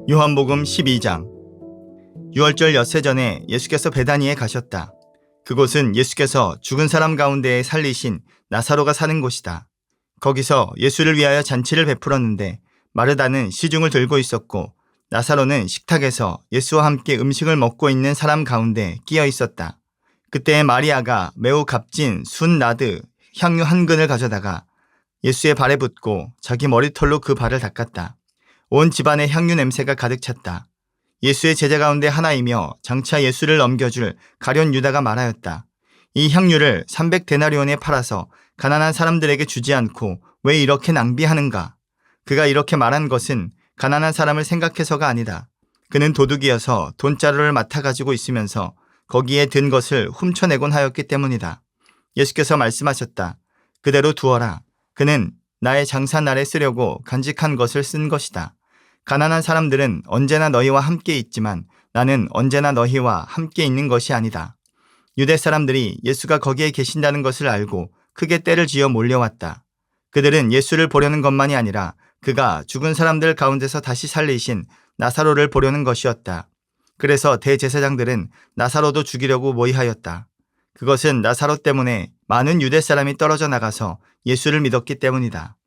요한복음 12장. 유월절 엿새 전에 예수께서 베다니에 가셨다. 그곳은 예수께서 죽은 사람 가운데에 살리신 나사로가 사는 곳이다. 거기서 예수를 위하여 잔치를 베풀었는데 마르다는 시중을 들고 있었고 나사로는 식탁에서 예수와 함께 음식을 먹고 있는 사람 가운데 끼어 있었다. 그때 마리아가 매우 값진 순 나드 향유 한 근을 가져다가 예수의 발에 붓고 자기 머리털로 그 발을 닦았다. 온 집안에 향유 냄새가 가득 찼다. 예수의 제자 가운데 하나이며 장차 예수를 넘겨줄 가룟 유다가 말하였다. 이 향유를 300데나리온에 팔아서 가난한 사람들에게 주지 않고 왜 이렇게 낭비하는가? 그가 이렇게 말한 것은 가난한 사람을 생각해서가 아니다. 그는 도둑이어서 돈자루를 맡아가지고 있으면서 거기에 든 것을 훔쳐내곤 하였기 때문이다. 예수께서 말씀하셨다. 그대로 두어라. 그는 나의 장사날에 쓰려고 간직한 것을 쓴 것이다. 가난한 사람들은 언제나 너희와 함께 있지만 나는 언제나 너희와 함께 있는 것이 아니다. 유대 사람들이 예수가 거기에 계신다는 것을 알고 크게 떼를 지어 몰려왔다. 그들은 예수를 보려는 것만이 아니라 그가 죽은 사람들 가운데서 다시 살리신 나사로를 보려는 것이었다. 그래서 대제사장들은 나사로도 죽이려고 모의하였다. 그것은 나사로 때문에 많은 유대 사람이 떨어져 나가서 예수를 믿었기 때문이다.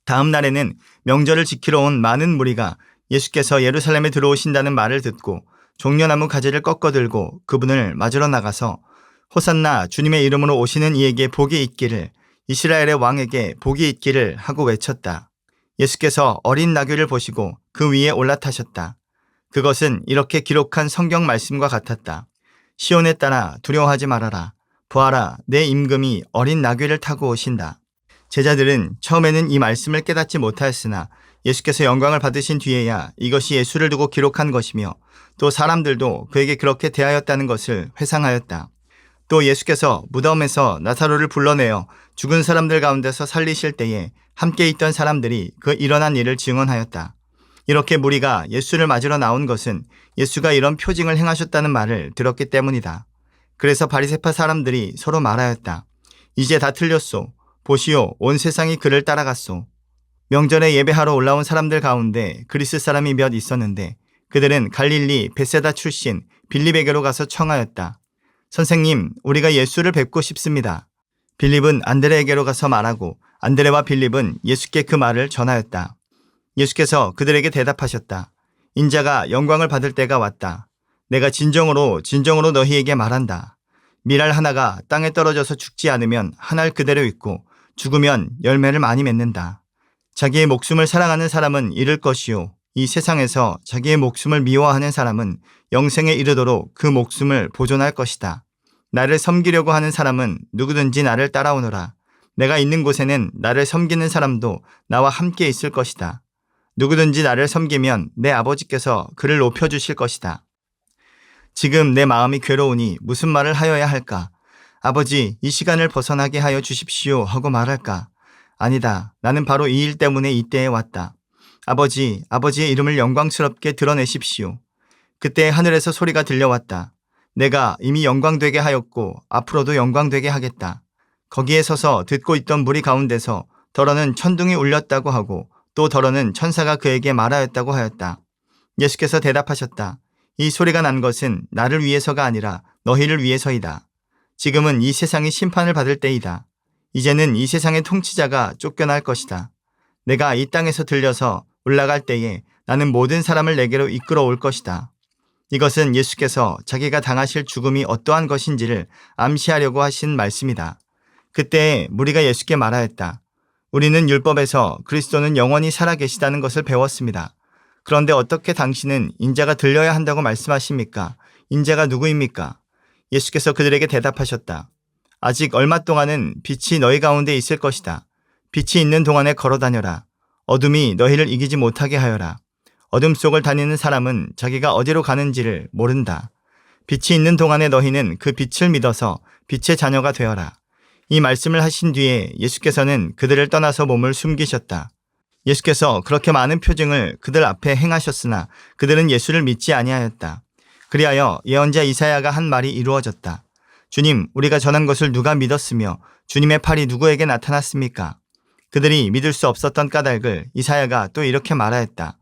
다음 날에는 명절을 지키러 온 많은 무리가 예수께서 예루살렘에 들어오신다는 말을 듣고 종려나무 가지를 꺾어 들고 그분을 맞으러 나가서 호산나 주님의 이름으로 오시는 이에게 복이 있기를, 이스라엘의 왕에게 복이 있기를 하고 외쳤다. 예수께서 어린 나귀를 보시고 그 위에 올라타셨다. 그것은 이렇게 기록한 성경 말씀과 같았다. 시온에 따라 두려워하지 말아라. 보아라, 내 임금이 어린 나귀를 타고 오신다. 제자들은 처음에는 이 말씀을 깨닫지 못하였으나 예수께서 영광을 받으신 뒤에야 이것이 예수를 두고 기록한 것이며 또 사람들도 그에게 그렇게 대하였다는 것을 회상하였다. 또 예수께서 무덤에서 나사로를 불러내어 죽은 사람들 가운데서 살리실 때에 함께 있던 사람들이 그 일어난 일을 증언하였다. 이렇게 무리가 예수를 맞으러 나온 것은 예수가 이런 표징을 행하셨다는 말을 들었기 때문이다. 그래서 바리새파 사람들이 서로 말하였다. 이제 다 틀렸소. 보시오, 온 세상이 그를 따라갔소. 명절에 예배하러 올라온 사람들 가운데 그리스 사람이 몇 있었는데 그들은 갈릴리 벳세다 출신 빌립에게로 가서 청하였다. 선생님, 우리가 예수를 뵙고 싶습니다. 빌립은 안드레에게로 가서 말하고 안드레와 빌립은 예수께 그 말을 전하였다. 예수께서 그들에게 대답하셨다. 인자가 영광을 받을 때가 왔다. 내가 진정으로 너희에게 말한다. 밀알 하나가 땅에 떨어져서 죽지 않으면 한 알 그대로 있고 죽으면 열매를 많이 맺는다. 자기의 목숨을 사랑하는 사람은 잃을 것이요, 이 세상에서 자기의 목숨을 미워하는 사람은 영생에 이르도록 그 목숨을 보존할 것이다. 나를 섬기려고 하는 사람은 누구든지 나를 따라오너라. 내가 있는 곳에는 나를 섬기는 사람도 나와 함께 있을 것이다. 누구든지 나를 섬기면 내 아버지께서 그를 높여주실 것이다. 지금 내 마음이 괴로우니 무슨 말을 하여야 할까? 아버지, 이 시간을 벗어나게 하여 주십시오 하고 말할까? 아니다. 나는 바로 이 일 때문에 이때에 왔다. 아버지의 이름을 영광스럽게 드러내십시오. 그때 하늘에서 소리가 들려왔다. 내가 이미 영광되게 하였고 앞으로도 영광되게 하겠다. 거기에 서서 듣고 있던 무리 가운데서 더러는 천둥이 울렸다고 하고 또 더러는 천사가 그에게 말하였다고 하였다. 예수께서 대답하셨다. 이 소리가 난 것은 나를 위해서가 아니라 너희를 위해서이다. 지금은 이 세상이 심판을 받을 때이다. 이제는 이 세상의 통치자가 쫓겨날 것이다. 내가 이 땅에서 들려서 올라갈 때에 나는 모든 사람을 내게로 이끌어 올 것이다. 이것은 예수께서 자기가 당하실 죽음이 어떠한 것인지를 암시하려고 하신 말씀이다. 그때 무리가 예수께 말하였다. 우리는 율법에서 그리스도는 영원히 살아계시다는 것을 배웠습니다. 그런데 어떻게 당신은 인자가 들려야 한다고 말씀하십니까? 인자가 누구입니까? 예수께서 그들에게 대답하셨다. 아직 얼마 동안은 빛이 너희 가운데 있을 것이다. 빛이 있는 동안에 걸어다녀라. 어둠이 너희를 이기지 못하게 하여라. 어둠 속을 다니는 사람은 자기가 어디로 가는지를 모른다. 빛이 있는 동안에 너희는 그 빛을 믿어서 빛의 자녀가 되어라. 이 말씀을 하신 뒤에 예수께서는 그들을 떠나서 몸을 숨기셨다. 예수께서 그렇게 많은 표징을 그들 앞에 행하셨으나 그들은 예수를 믿지 아니하였다. 그리하여 예언자 이사야가 한 말이 이루어졌다. 주님, 우리가 전한 것을 누가 믿었으며 주님의 팔이 누구에게 나타났습니까? 그들이 믿을 수 없었던 까닭을 이사야가 또 이렇게 말하였다.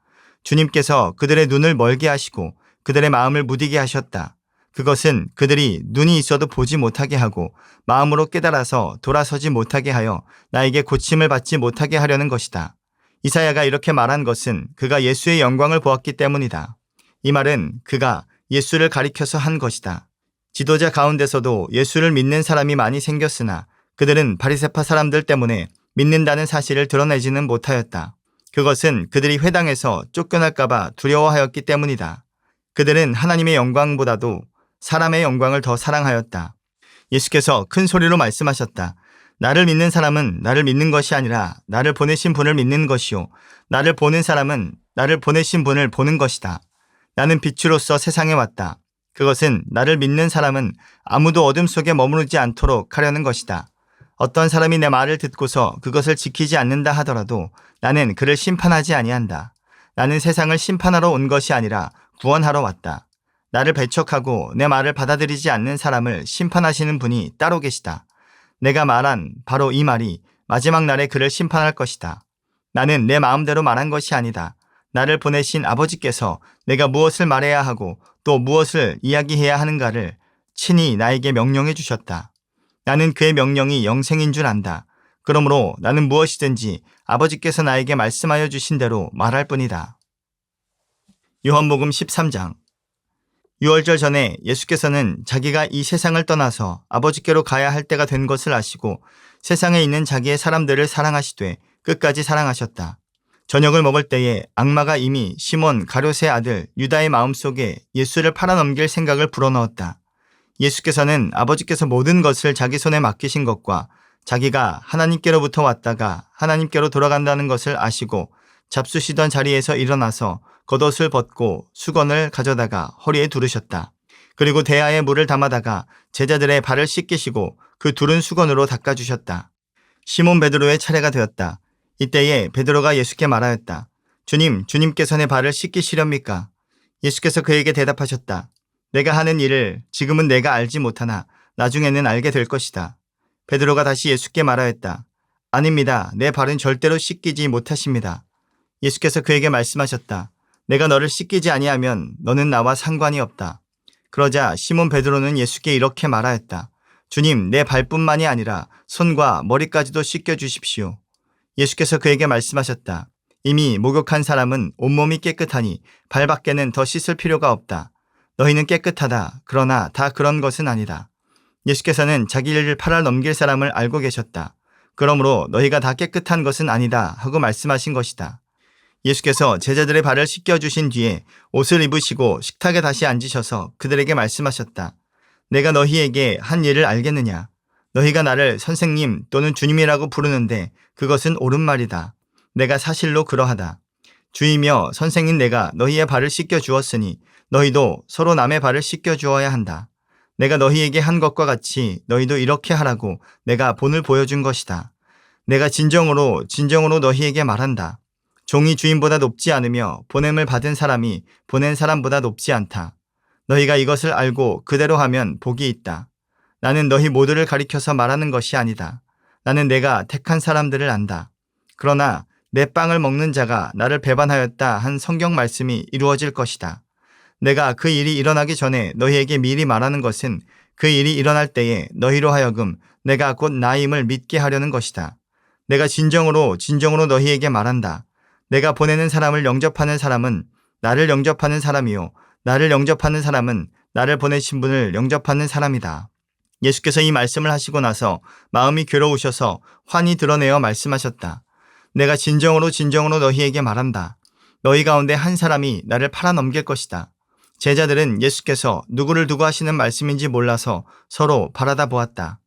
주님께서 그들의 눈을 멀게 하시고 그들의 마음을 무디게 하셨다. 그것은 그들이 눈이 있어도 보지 못하게 하고 마음으로 깨달아서 돌아서지 못하게 하여 나에게 고침을 받지 못하게 하려는 것이다. 이사야가 이렇게 말한 것은 그가 예수의 영광을 보았기 때문이다. 이 말은 그가 예수를 가리켜서 한 것이다. 지도자 가운데서도 예수를 믿는 사람이 많이 생겼으나 그들은 바리새파 사람들 때문에 믿는다는 사실을 드러내지는 못하였다. 그것은 그들이 회당에서 쫓겨날까봐 두려워하였기 때문이다. 그들은 하나님의 영광보다도 사람의 영광을 더 사랑하였다. 예수께서 큰 소리로 말씀하셨다. 나를 믿는 사람은 나를 믿는 것이 아니라 나를 보내신 분을 믿는 것이요. 나를 보는 사람은 나를 보내신 분을 보는 것이다. 나는 빛으로서 세상에 왔다. 그것은 나를 믿는 사람은 아무도 어둠 속에 머무르지 않도록 하려는 것이다. 어떤 사람이 내 말을 듣고서 그것을 지키지 않는다 하더라도 나는 그를 심판하지 아니한다. 나는 세상을 심판하러 온 것이 아니라 구원하러 왔다. 나를 배척하고 내 말을 받아들이지 않는 사람을 심판하시는 분이 따로 계시다. 내가 말한 바로 이 말이 마지막 날에 그를 심판할 것이다. 나는 내 마음대로 말한 것이 아니다. 나를 보내신 아버지께서 내가 무엇을 말해야 하고 또 무엇을 이야기해야 하는가를 친히 나에게 명령해 주셨다. 나는 그의 명령이 영생인 줄 안다. 그러므로 나는 무엇이든지 아버지께서 나에게 말씀하여 주신 대로 말할 뿐이다. 요한복음 13장. 유월절 전에 예수께서는 자기가 이 세상을 떠나서 아버지께로 가야 할 때가 된 것을 아시고 세상에 있는 자기의 사람들을 사랑하시되 끝까지 사랑하셨다. 저녁을 먹을 때에 악마가 이미 시몬 가룟의 아들 유다의 마음속에 예수를 팔아넘길 생각을 불어넣었다. 예수께서는 아버지께서 모든 것을 자기 손에 맡기신 것과 자기가 하나님께로부터 왔다가 하나님께로 돌아간다는 것을 아시고 잡수시던 자리에서 일어나서 겉옷을 벗고 수건을 가져다가 허리에 두르셨다. 그리고 대야에 물을 담아다가 제자들의 발을 씻기시고 그 두른 수건으로 닦아주셨다. 시몬 베드로의 차례가 되었다. 이때에 베드로가 예수께 말하였다. 주님, 주님께서 내 발을 씻기시렵니까? 예수께서 그에게 대답하셨다. 내가 하는 일을 지금은 내가 알지 못하나 나중에는 알게 될 것이다. 베드로가 다시 예수께 말하였다. 아닙니다. 내 발은 절대로 씻기지 못하십니다. 예수께서 그에게 말씀하셨다. 내가 너를 씻기지 아니하면 너는 나와 상관이 없다. 그러자 시몬 베드로는 예수께 이렇게 말하였다. 주님, 내 발뿐만이 아니라 손과 머리까지도 씻겨주십시오. 예수께서 그에게 말씀하셨다. 이미 목욕한 사람은 온몸이 깨끗하니 발밖에는 더 씻을 필요가 없다. 너희는 깨끗하다. 그러나 다 그런 것은 아니다. 예수께서는 자기를 팔아넘길 사람을 알고 계셨다. 그러므로 너희가 다 깨끗한 것은 아니다 하고 말씀하신 것이다. 예수께서 제자들의 발을 씻겨주신 뒤에 옷을 입으시고 식탁에 다시 앉으셔서 그들에게 말씀하셨다. 내가 너희에게 한 일을 알겠느냐? 너희가 나를 선생님 또는 주님이라고 부르는데 그것은 옳은 말이다. 내가 사실로 그러하다. 주이며 선생인 내가 너희의 발을 씻겨 주었으니 너희도 서로 남의 발을 씻겨 주어야 한다. 내가 너희에게 한 것과 같이 너희도 이렇게 하라고 내가 본을 보여준 것이다. 내가 진정으로 너희에게 말한다. 종이 주인보다 높지 않으며 보냄을 받은 사람이 보낸 사람보다 높지 않다. 너희가 이것을 알고 그대로 하면 복이 있다. 나는 너희 모두를 가리켜서 말하는 것이 아니다. 나는 내가 택한 사람들을 안다. 그러나 내 빵을 먹는 자가 나를 배반하였다 한 성경 말씀이 이루어질 것이다. 내가 그 일이 일어나기 전에 너희에게 미리 말하는 것은 그 일이 일어날 때에 너희로 하여금 내가 곧 나임을 믿게 하려는 것이다. 내가 진정으로 너희에게 말한다. 내가 보내는 사람을 영접하는 사람은 나를 영접하는 사람이요. 나를 영접하는 사람은 나를 보내신 분을 영접하는 사람이다. 예수께서 이 말씀을 하시고 나서 마음이 괴로우셔서 환히 드러내어 말씀하셨다. 내가 진정으로 너희에게 말한다. 너희 가운데 한 사람이 나를 팔아넘길 것이다. 제자들은 예수께서 누구를 두고 하시는 말씀인지 몰라서 서로 바라다 보았다.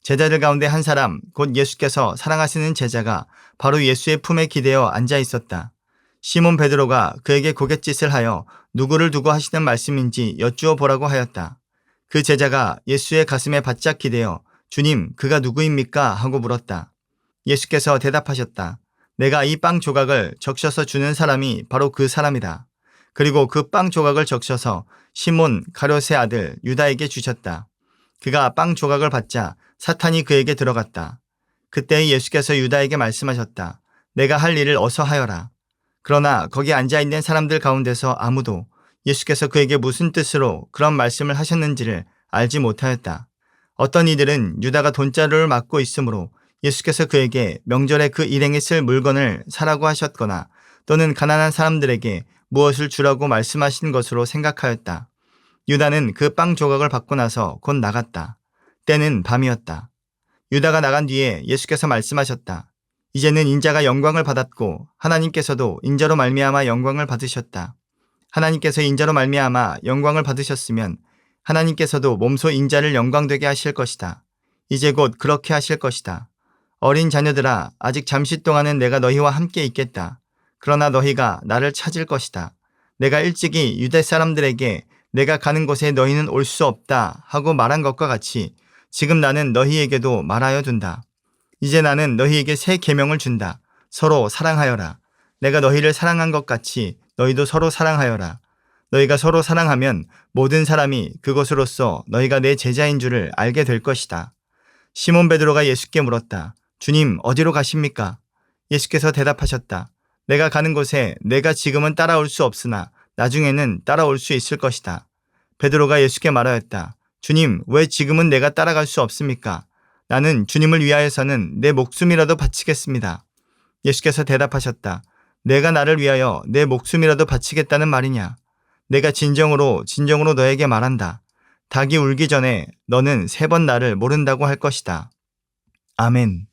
제자들 가운데 한 사람, 곧 예수께서 사랑하시는 제자가 바로 예수의 품에 기대어 앉아 있었다. 시몬 베드로가 그에게 고갯짓을 하여 누구를 두고 하시는 말씀인지 여쭈어 보라고 하였다. 그 제자가 예수의 가슴에 바짝 기대어 주님, 그가 누구입니까? 하고 물었다. 예수께서 대답하셨다. 내가 이 빵 조각을 적셔서 주는 사람이 바로 그 사람이다. 그리고 그 빵 조각을 적셔서 시몬 가룟의 아들 유다에게 주셨다. 그가 빵 조각을 받자 사탄이 그에게 들어갔다. 그때 예수께서 유다에게 말씀하셨다. 내가 할 일을 어서 하여라. 그러나 거기 앉아있는 사람들 가운데서 아무도 예수께서 그에게 무슨 뜻으로 그런 말씀을 하셨는지를 알지 못하였다. 어떤 이들은 유다가 돈자루를 맡고 있으므로 예수께서 그에게 명절에 그 일행이 쓸 물건을 사라고 하셨거나 또는 가난한 사람들에게 무엇을 주라고 말씀하신 것으로 생각하였다. 유다는 그 빵 조각을 받고 나서 곧 나갔다. 때는 밤이었다. 유다가 나간 뒤에 예수께서 말씀하셨다. 이제는 인자가 영광을 받았고 하나님께서도 인자로 말미암아 영광을 받으셨다. 하나님께서 인자로 말미암아 영광을 받으셨으면 하나님께서도 몸소 인자를 영광되게 하실 것이다. 이제 곧 그렇게 하실 것이다. 어린 자녀들아, 아직 잠시 동안은 내가 너희와 함께 있겠다. 그러나 너희가 나를 찾을 것이다. 내가 일찍이 유대 사람들에게 내가 가는 곳에 너희는 올 수 없다 하고 말한 것과 같이 지금 나는 너희에게도 말하여 둔다. 이제 나는 너희에게 새 계명을 준다. 서로 사랑하여라. 내가 너희를 사랑한 것 같이 너희도 서로 사랑하여라. 너희가 서로 사랑하면 모든 사람이 그것으로써 너희가 내 제자인 줄을 알게 될 것이다. 시몬 베드로가 예수께 물었다. 주님, 어디로 가십니까? 예수께서 대답하셨다. 내가 가는 곳에 내가 지금은 따라올 수 없으나 나중에는 따라올 수 있을 것이다. 베드로가 예수께 말하였다. 주님, 왜 지금은 내가 따라갈 수 없습니까? 나는 주님을 위하여서는 내 목숨이라도 바치겠습니다. 예수께서 대답하셨다. 내가 나를 위하여 내 목숨이라도 바치겠다는 말이냐? 내가 진정으로 너에게 말한다. 닭이 울기 전에 너는 3번 나를 모른다고 할 것이다. 아멘.